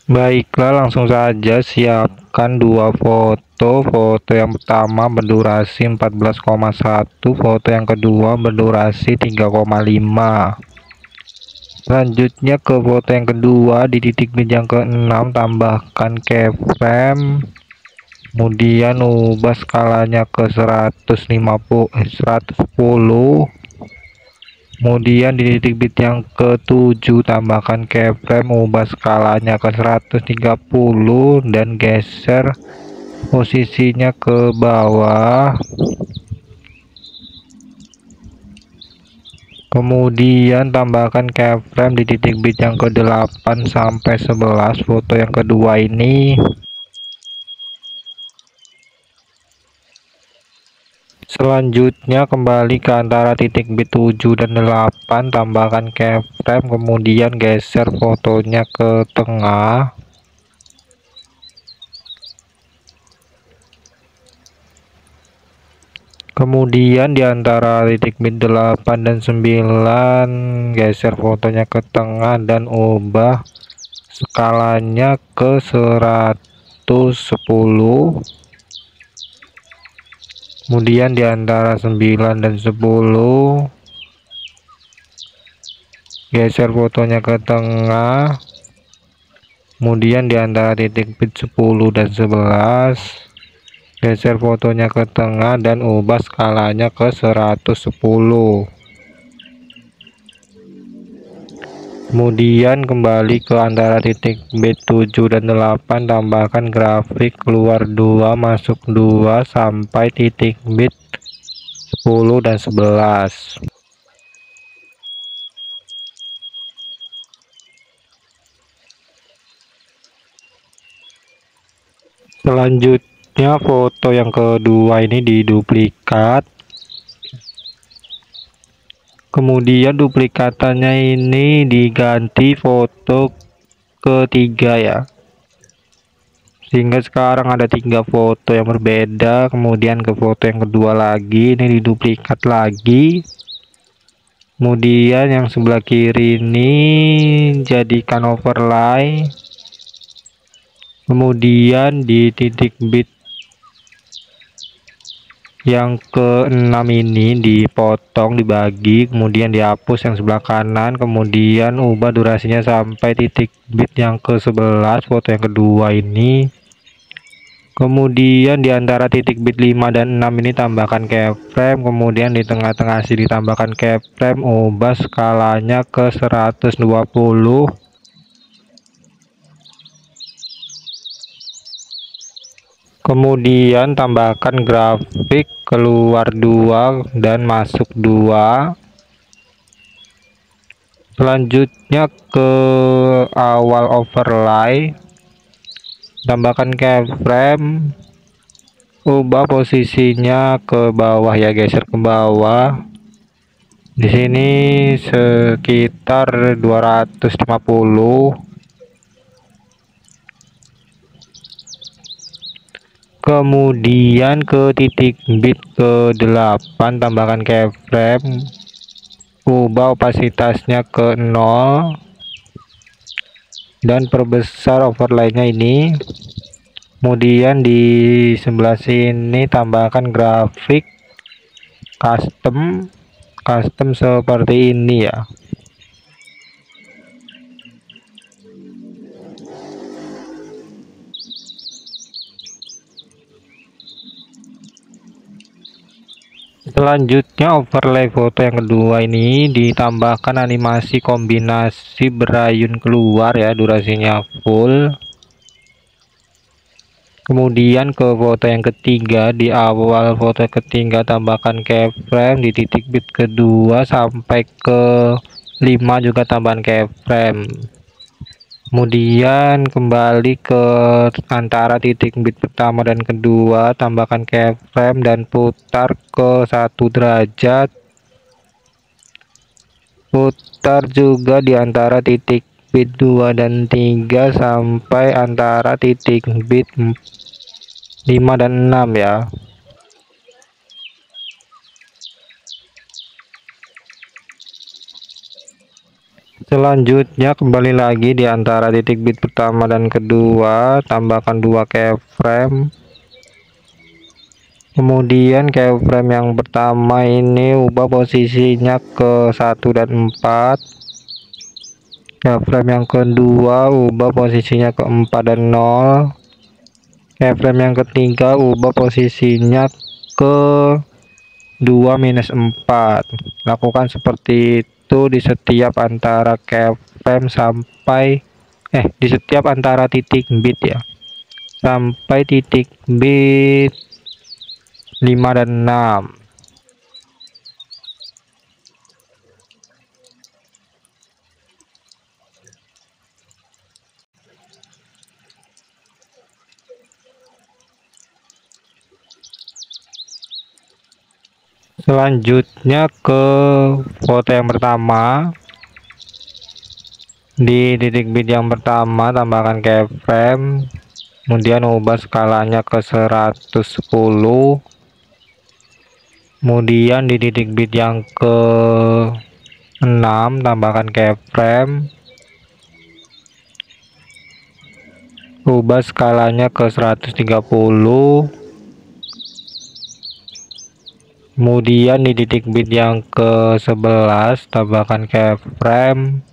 Baiklah, langsung saja siapkan dua foto. Foto yang pertama berdurasi 14,1, foto yang kedua berdurasi 3,5. Selanjutnya ke foto yang kedua, di titik mid yang ke-6 tambahkan keyframe, kemudian ubah skalanya ke 110. Kemudian di titik bit yang ke-7 tambahkan keyframe, ubah skalanya ke 130 dan geser posisinya ke bawah. Kemudian tambahkan keyframe di titik bit yang ke-8 sampai 11 foto yang kedua ini. Selanjutnya kembali ke antara titik bit 7 dan 8, tambahkan keyframe, kemudian geser fotonya ke tengah. Kemudian di antara titik bit 8 dan 9 geser fotonya ke tengah dan ubah skalanya ke 110. Kemudian di antara 9 dan 10 geser fotonya ke tengah. Kemudian di antara titik bit 10 dan 11 geser fotonya ke tengah dan ubah skalanya ke 110. Kemudian kembali ke antara titik bit 7 dan 8, tambahkan grafik keluar 2 masuk 2 sampai titik bit 10 dan 11. Selanjutnya foto yang kedua ini diduplikat. Kemudian duplikatannya ini diganti foto ketiga ya, sehingga sekarang ada 3 foto yang berbeda. Kemudian ke foto yang kedua lagi, ini diduplikat lagi. Kemudian yang sebelah kiri ini jadikan overlay. Kemudian di titik bit yang ke-6 ini dipotong, dibagi, kemudian dihapus yang sebelah kanan, kemudian ubah durasinya sampai titik bit yang ke-11 foto yang kedua ini. Kemudian di antara titik bit 5 dan 6 ini tambahkan keyframe, kemudian di tengah-tengah sini ditambahkan keyframe, ubah skalanya ke 120. Kemudian tambahkan grafik keluar 2 dan masuk 2. Selanjutnya ke awal overlay, tambahkan keyframe, ubah posisinya ke bawah ya, geser ke bawah. Di sini sekitar 250. Kemudian ke titik bit ke-8 tambahkan keyframe, ubah opasitasnya ke 0 dan perbesar overlaynya ini. Kemudian di sebelah sini tambahkan grafik custom seperti ini ya. Selanjutnya overlay foto yang kedua ini ditambahkan animasi kombinasi berayun keluar ya, durasinya full. Kemudian ke foto yang ketiga, di awal foto ketiga tambahkan keyframe, di titik bit kedua sampai ke 5 juga tambahan keyframe. Kemudian kembali ke antara titik bit pertama dan kedua, tambahkan keyframe dan putar ke 1 derajat. Putar juga di antara titik bit 2 dan 3 sampai antara titik bit 5 dan 6 ya. Selanjutnya kembali lagi di antara titik bit pertama dan kedua, tambahkan 2 keyframe. Kemudian keyframe yang pertama ini ubah posisinya ke 1 dan 4. Keyframe yang kedua ubah posisinya ke 4 dan 0. Keyframe yang ketiga ubah posisinya ke 2 minus 4. Lakukan seperti itu di setiap antara keyframe sampai di setiap antara titik bit ya, sampai titik bit 5 dan 6. Selanjutnya ke foto yang pertama. Di titik bit yang pertama tambahkan keyframe, kemudian ubah skalanya ke 110. Kemudian di titik bit yang ke 6 tambahkan keyframe, ubah skalanya ke 130. Kemudian di titik bit yang ke 11 tambahkan keyframe,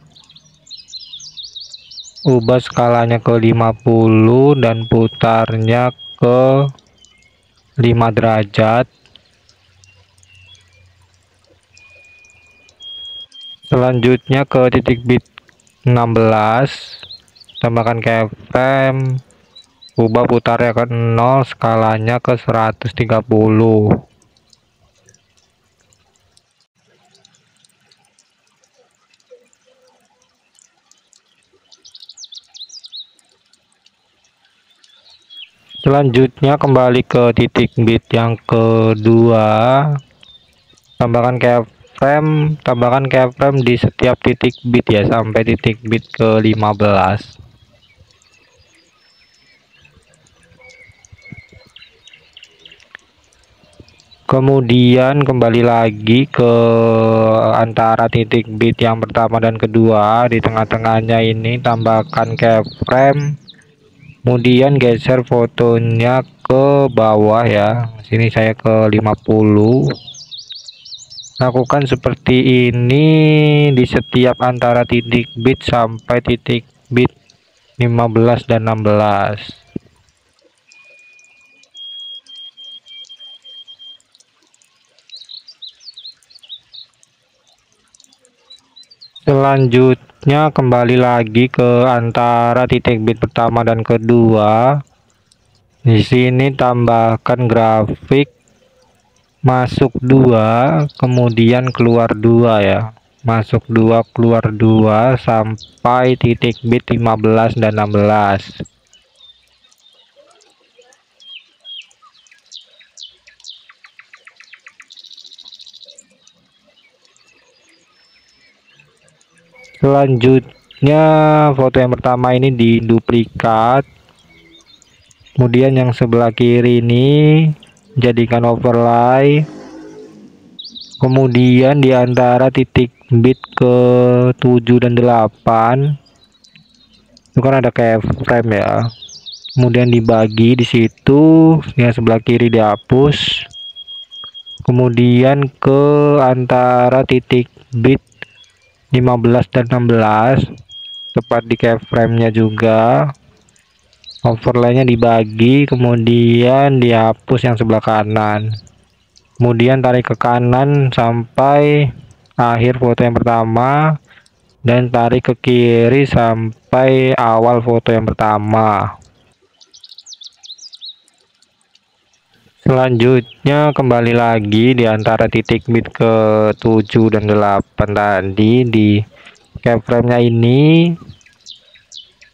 ubah skalanya ke 50 dan putarnya ke 5 derajat. Selanjutnya ke titik bit 16 tambahkan keyframe, ubah putarnya ke 0, skalanya ke 130. Selanjutnya kembali ke titik bit yang kedua, tambahkan keyframe di setiap titik bit ya, sampai titik bit ke 15. Kemudian kembali lagi ke antara titik bit yang pertama dan kedua, di tengah-tengahnya ini tambahkan keyframe, kemudian geser fotonya ke bawah ya, sini saya ke 50. Lakukan seperti ini di setiap antara titik bit sampai titik bit 15 dan 16. Selanjutnya kembali lagi ke antara titik bit pertama dan kedua. Di sini tambahkan grafik masuk 2 kemudian keluar 2 ya. Masuk 2 keluar 2 sampai titik bit 15 dan 16. Selanjutnya foto yang pertama ini diduplikat, kemudian yang sebelah kiri ini jadikan overlay, kemudian di antara titik bit ke 7 dan 8 itu kan ada keyframe ya, kemudian dibagi di situ, yang sebelah kiri dihapus, kemudian ke antara titik bit 15 dan 16 tepat di keyframe-nya juga, overlaynya dibagi, kemudian dihapus yang sebelah kanan, kemudian tarik ke kanan sampai akhir foto yang pertama dan tarik ke kiri sampai awal foto yang pertama. Selanjutnya kembali lagi di antara titik bit ke 7 dan 8 tadi, di keyframe-nya ini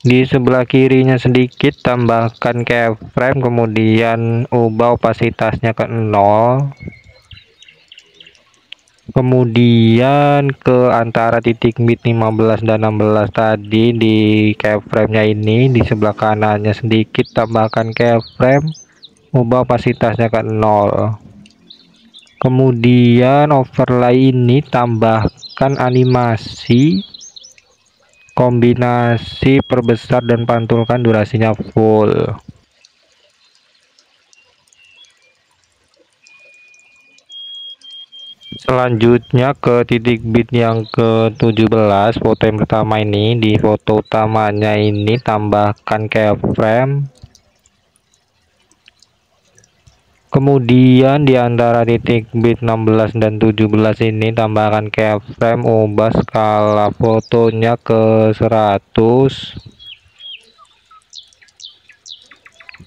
di sebelah kirinya sedikit tambahkan keyframe, kemudian ubah opasitasnya ke 0, kemudian ke antara titik bit 15 dan 16 tadi di keyframe-nya ini di sebelah kanannya sedikit tambahkan keyframe, ubah opasitasnya ke 0, kemudian overlay ini tambahkan animasi kombinasi perbesar dan pantulkan durasinya full. Selanjutnya ke titik bit yang ke-17, foto yang pertama ini. Di foto utamanya ini tambahkan keyframe. Kemudian di antara titik bit 16 dan 17 ini tambahkan keyframe, ubah skala fotonya ke 100.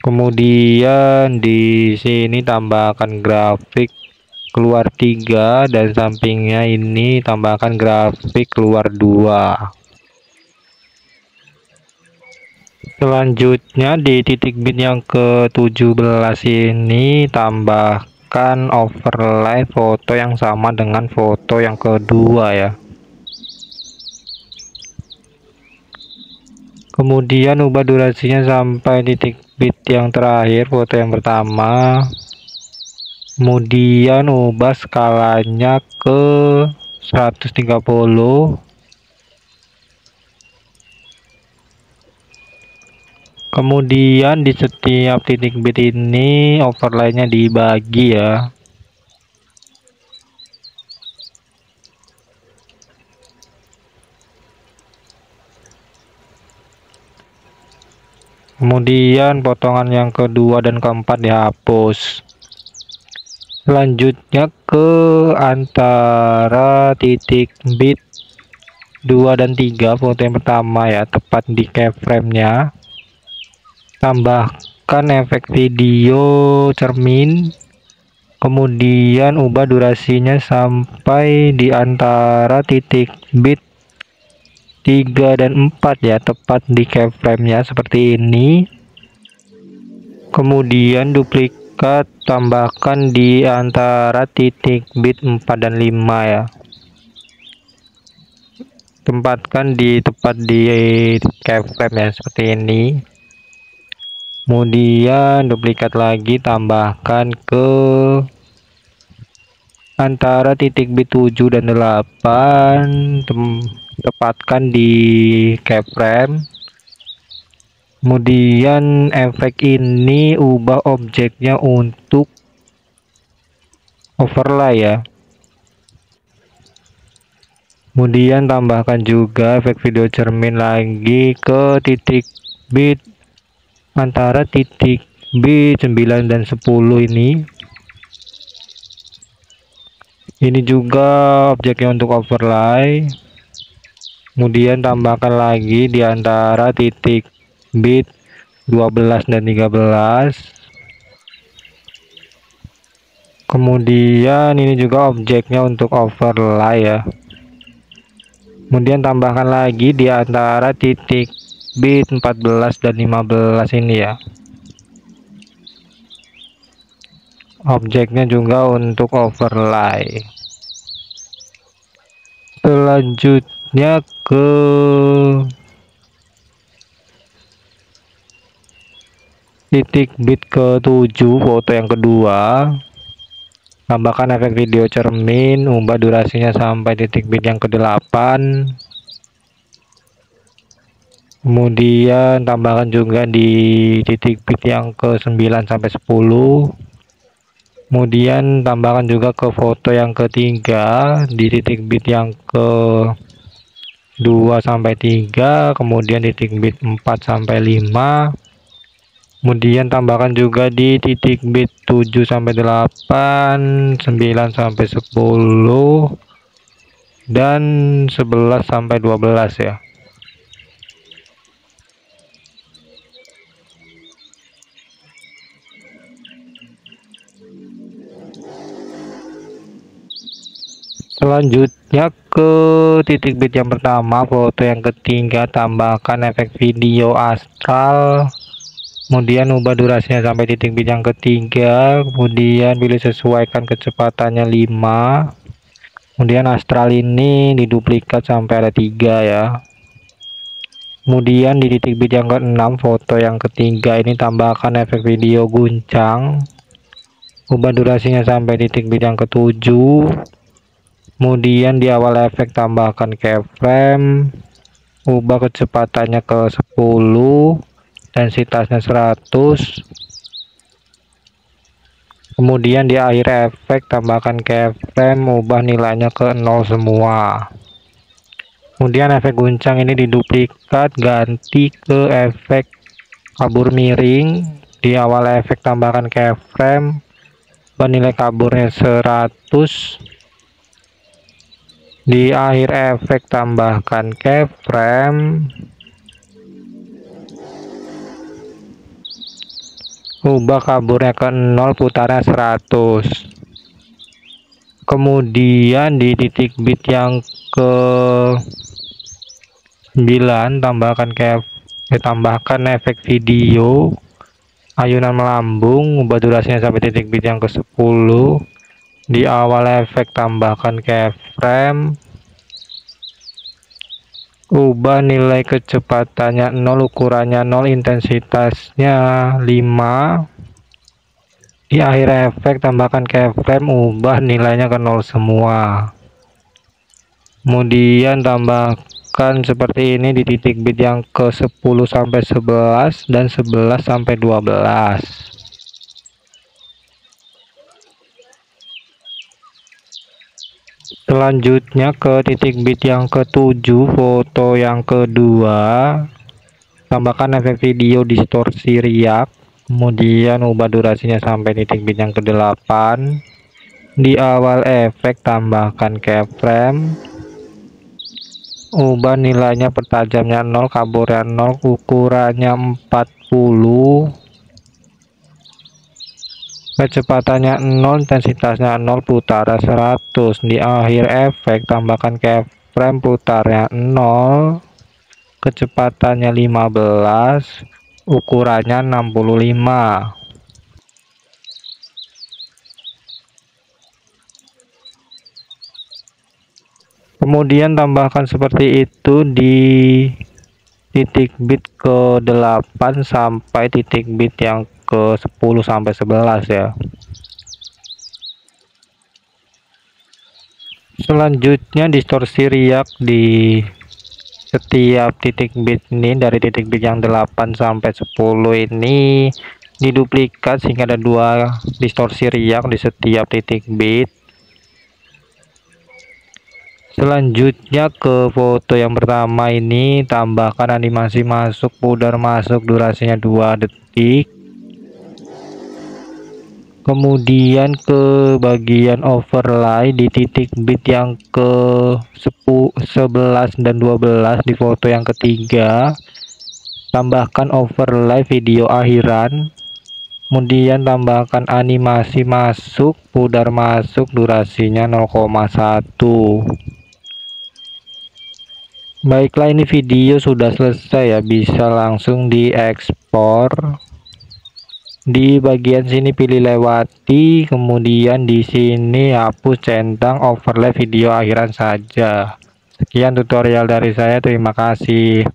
Kemudian di sini tambahkan grafik keluar 3 dan sampingnya ini tambahkan grafik keluar 2. Selanjutnya di titik bit yang ke-17 ini tambahkan overlay foto yang sama dengan foto yang kedua ya. Kemudian ubah durasinya sampai titik bit yang terakhir, foto yang pertama. Kemudian ubah skalanya ke 130. Kemudian di setiap titik bit ini overlay-nya dibagi ya. Kemudian potongan yang kedua dan keempat dihapus. Selanjutnya ke antara titik bit 2 dan 3, foto yang pertama ya, tepat di keyframe-nya. Tambahkan efek video cermin. Kemudian ubah durasinya sampai di antara titik bit 3 dan 4 ya, tepat di keyframe-nya seperti ini. Kemudian duplikat tambahkan di antara titik bit 4 dan 5 ya. Tempatkan tepat di keyframe ya seperti ini. Kemudian duplikat lagi, tambahkan ke antara titik bit 7 dan 8, tepatkan di keyframe. Kemudian efek ini ubah objeknya untuk overlay ya. Kemudian tambahkan juga efek video cermin lagi ke titik bit antara titik bit 9 dan 10 ini. Ini juga objeknya untuk overlay. Kemudian tambahkan lagi di antara titik bit 12 dan 13. Kemudian ini juga objeknya untuk overlay ya. Kemudian tambahkan lagi di antara titik bit 14 dan 15 ini ya. Objeknya juga untuk overlay. Selanjutnya ke titik bit ke-7, foto yang kedua. Tambahkan efek video cermin, ubah durasinya sampai titik bit yang ke-8. Kemudian tambahkan juga di titik bit yang ke-9 sampai 10. Kemudian tambahkan juga ke foto yang ketiga di titik bit yang ke-2 sampai 3, kemudian titik bit 4 sampai 5. Kemudian tambahkan juga di titik bit 7 sampai 8, 9 sampai 10 dan 11 sampai 12 ya. Selanjutnya ke titik bit yang pertama, foto yang ketiga, tambahkan efek video astral. Kemudian ubah durasinya sampai titik bit yang ketiga. Kemudian pilih sesuaikan kecepatannya 5. Kemudian astral ini diduplikat sampai ada 3 ya. Kemudian di titik bit yang ke-6, foto yang ketiga ini tambahkan efek video guncang. Ubah durasinya sampai titik bit yang ke-7. Kemudian di awal efek tambahkan keyframe. ubah kecepatannya ke 10, densitasnya 100. Kemudian di akhir efek tambahkan keyframe, ubah nilainya ke 0 semua. Kemudian efek guncang ini diduplikat, ganti ke efek kabur miring. Di awal efek tambahkan keyframe, nilai kaburnya 100. Di akhir efek tambahkan keyframe, ubah kaburnya ke 0, putarnya 100. Kemudian di titik bit yang ke 9 tambahkan efek video ayunan melambung, ubah durasinya sampai titik bit yang ke 10. Di awal efek tambahkan keyframe, ubah nilai kecepatannya 0, ukurannya 0, intensitasnya 5. Di akhir efek tambahkan keyframe, ubah nilainya ke 0 semua. Kemudian tambahkan seperti ini di titik bit yang ke 10 sampai 11 dan 11 sampai 12. Selanjutnya ke titik bit yang ke-7, foto yang kedua, tambahkan efek video distorsi riak. Kemudian ubah durasinya sampai titik bit yang ke-8. Di awal efek tambahkan keyframe, ubah nilainya pertajamnya 0, kaburnya 0, ukurannya 40, kecepatannya 0, intensitasnya 0, putarnya 100. Di akhir efek tambahkan keyframe, putarnya 0, kecepatannya 15, ukurannya 65. Kemudian tambahkan seperti itu di titik bit ke 8 sampai titik bit yang ke 10 sampai 11 ya. Selanjutnya distorsi riak di setiap titik bit ini, dari titik bit yang 8 sampai 10 ini diduplikat sehingga ada 2 distorsi riak di setiap titik bit. Selanjutnya ke foto yang pertama ini tambahkan animasi masuk, pudar masuk, durasinya 2 detik. Kemudian ke bagian overlay di titik bit yang ke 11 dan 12 di foto yang ketiga, tambahkan overlay video akhiran. Kemudian tambahkan animasi masuk, pudar masuk, durasinya 0,1. Baiklah, ini video sudah selesai ya, bisa langsung diekspor. Di bagian sini pilih lewati, kemudian di sini hapus centang, overlay video akhiran saja. Sekian tutorial dari saya, terima kasih.